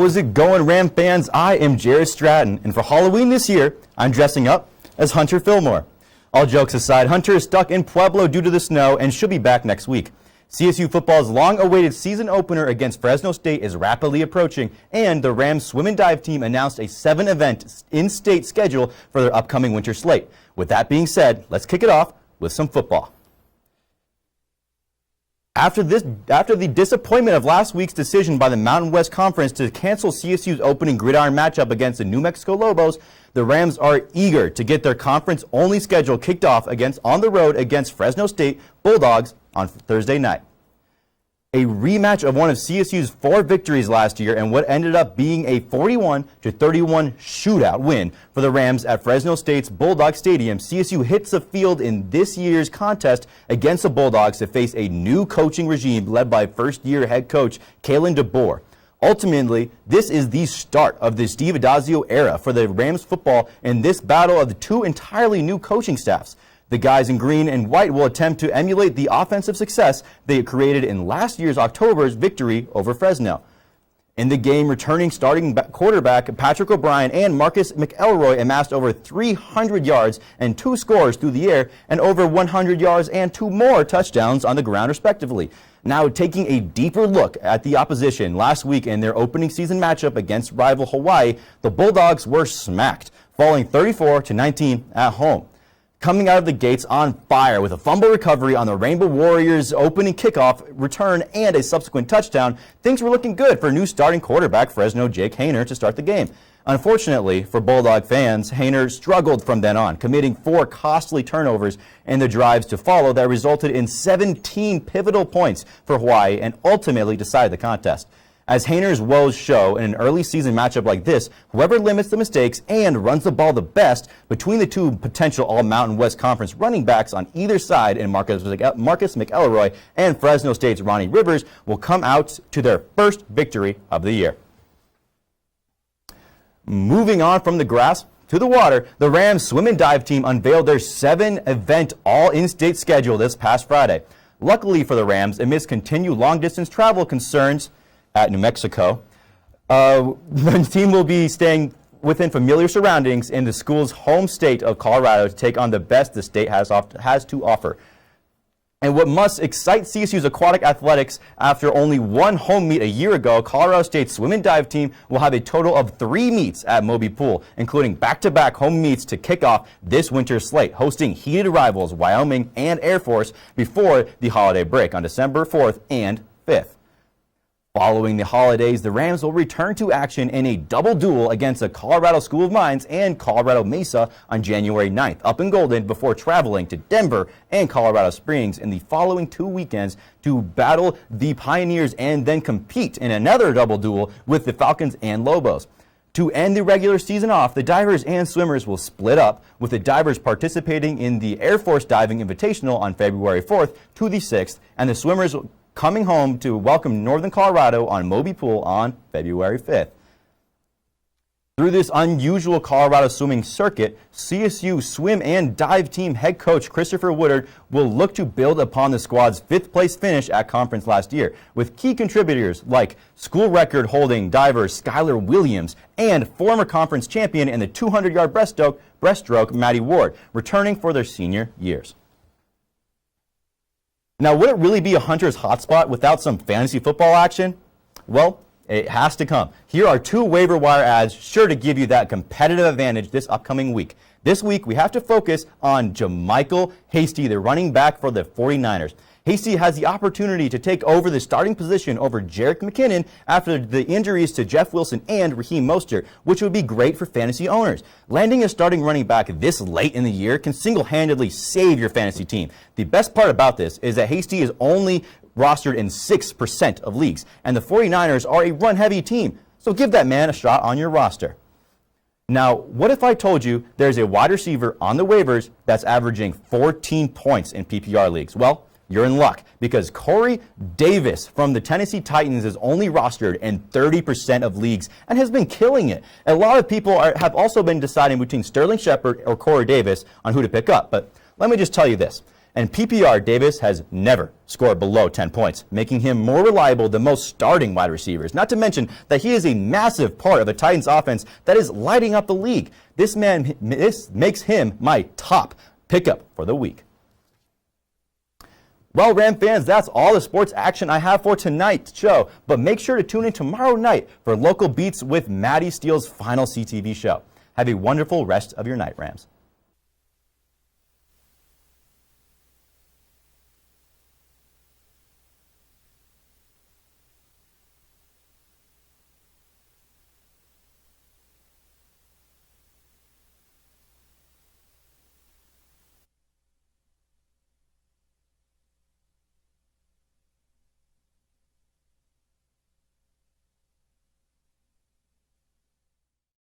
How's it going, Ram fans? I am Jared Stratton, and for Halloween this year, I'm dressing up as Hunter Fillmore. All jokes aside, Hunter is stuck in Pueblo due to the snow and should be back next week. CSU Football's long-awaited season opener against Fresno State is rapidly approaching, and the Rams swim and dive team announced a 7-event in-state schedule for their upcoming winter slate. With that being said, let's kick it off with some football. After the disappointment of last week's decision by the Mountain West Conference to cancel CSU's opening gridiron matchup against the New Mexico Lobos, the Rams are eager to get their conference-only schedule kicked off on the road against Fresno State Bulldogs on Thursday night. A rematch of one of CSU's 4 victories last year and what ended up being a 41-31 shootout win for the Rams at Fresno State's Bulldog Stadium. CSU hits the field in this year's contest against the Bulldogs to face a new coaching regime led by first-year head coach Kalen DeBoer. Ultimately, this is the start of the Steve Addazio era for the Rams football in this battle of the 2 entirely new coaching staffs. The guys in green and white will attempt to emulate the offensive success they created in last year's October's victory over Fresno. In the game, returning starting quarterback Patrick O'Brien and Marcus McElroy amassed over 300 yards and 2 scores through the air and over 100 yards and 2 more touchdowns on the ground, respectively. Now, taking a deeper look at the opposition last week in their opening season matchup against rival Hawaii, the Bulldogs were smacked, falling 34-19 at home. Coming out of the gates on fire with a fumble recovery on the Rainbow Warriors' opening kickoff return and a subsequent touchdown, things were looking good for new starting quarterback Fresno Jake Haener to start the game. Unfortunately for Bulldog fans, Haener struggled from then on, committing 4 costly turnovers in the drives to follow that resulted in 17 pivotal points for Hawaii and ultimately decided the contest. As Haener's woes show in an early season matchup like this, whoever limits the mistakes and runs the ball the best between the 2 potential All-Mountain West Conference running backs on either side in Marcus McElroy and Fresno State's Ronnie Rivers will come out to their first victory of the year. Moving on from the grass to the water, the Rams swim and dive team unveiled their 7-event all-in-state schedule this past Friday. Luckily for the Rams, amidst continued long-distance travel concerns at New Mexico, the team will be staying within familiar surroundings in the school's home state of Colorado to take on the best the state has to offer. And what must excite CSU's aquatic athletics after only 1 home meet a year ago, Colorado State's swim and dive team will have a total of 3 meets at Moby Pool, including back-to-back home meets to kick off this winter's slate, hosting heated rivals Wyoming and Air Force before the holiday break on December 4th and 5th. Following the holidays, the Rams will return to action in a double duel against the Colorado School of Mines and Colorado Mesa on January 9th up in Golden before traveling to Denver and Colorado Springs in the following 2 weekends to battle the Pioneers and then compete in another double duel with the Falcons and Lobos. To end the regular season off, the divers and swimmers will split up, with the divers participating in the Air Force Diving Invitational on February 4th to the 6th, and the swimmers coming home to welcome Northern Colorado on Moby Pool on February 5th. Through this unusual Colorado swimming circuit, CSU swim and dive team head coach Christopher Woodard will look to build upon the squad's 5th-place finish at conference last year, with key contributors like school record-holding diver Skylar Williams and former conference champion in the 200-yard breaststroke Maddie Ward, returning for their senior years. Now, would it really be a Hunter's hotspot without some fantasy football action? Well, it has to come. Here are 2 waiver wire ads sure to give you that competitive advantage this upcoming week. This week, we have to focus on Jamichael Hasty, the running back for the 49ers. Hasty has the opportunity to take over the starting position over Jerick McKinnon after the injuries to Jeff Wilson and Raheem Mostert, which would be great for fantasy owners. Landing a starting running back this late in the year can single-handedly save your fantasy team. The best part about this is that Hasty is only rostered in 6% of leagues, and the 49ers are a run-heavy team, so give that man a shot on your roster. Now, what if I told you there's a wide receiver on the waivers that's averaging 14 points in PPR leagues? Well, you're in luck, because Corey Davis from the Tennessee Titans is only rostered in 30% of leagues and has been killing it. A lot of people have also been deciding between Sterling Shepard or Corey Davis on who to pick up, but let me just tell you this. And PPR, Davis has never scored below 10 points, making him more reliable than most starting wide receivers. Not to mention that he is a massive part of the Titans offense that is lighting up the league. This makes him my top pickup for the week. Well, Ram fans, that's all the sports action I have for tonight's show. But make sure to tune in tomorrow night for local beats with Maddie Steele's final CTV show. Have a wonderful rest of your night, Rams.